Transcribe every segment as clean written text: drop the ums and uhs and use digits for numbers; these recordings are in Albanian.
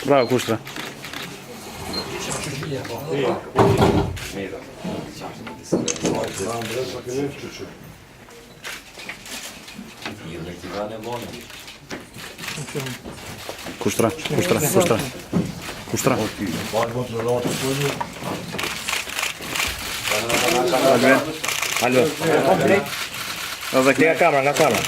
Bravo, kushtra. Kushtra. Albe. Edhe këja kamera, nga kamera.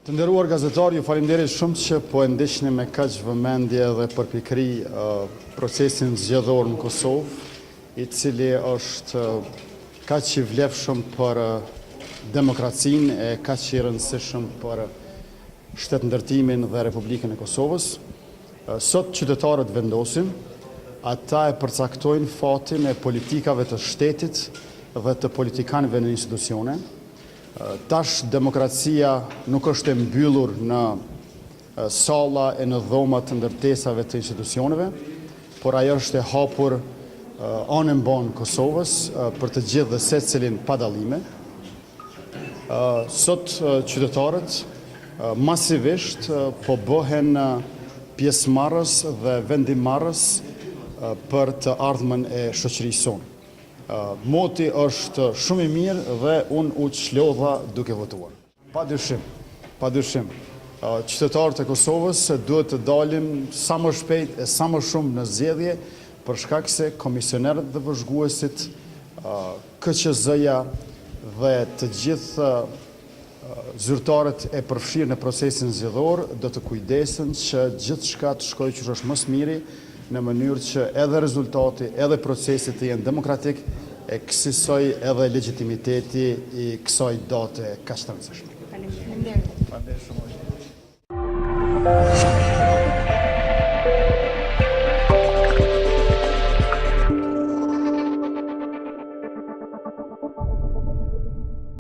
Të nderuar gazetar, ju faleminderit shumë që po e ndiqni me kaq vëmendje dhe përpikëri procesin zgjedhor në Kosovë, i cili është kaq i vlefshëm për demokracinë e kaq i rëndësishëm për shtetëndërtimin dhe Republikën e Kosovës. Sot qytetarët vendosin, ata e përcaktojnë fatin e politikave të shtetit dhe të politikanëve në institucione. Tash demokracia nuk është e mbyllur në salla e në dhomat të ndërtesave të institucioneve, por ajo është e hapur anë mban Kosovës për të gjithë dhe secilin pa dallime. Sot qytetarët masivisht po bëhen pjesëmarrës dhe vendimmarrës për të ardhmen e shoqërisë sonë. Moti është shumë i mirë dhe unë u çlodha duke votuar. Padyshim, qytetarët e Kosovës duhet të dalim sa më shpejt e sa më shumë në zgjedhje, për shkak se komisionerët dhe vëzhguesit, KQZ-ja dhe të gjithë zyrtarët e përfshirë në procesin zgjedhor do të kujdesen që gjithçka të shkojë që është më së miri, në mënyrë që edhe rezultati, edhe procesi të jenë demokratik, e kësaj edhe legitimiteti i kësaj date kaq të rëndësishme. Faleminderit.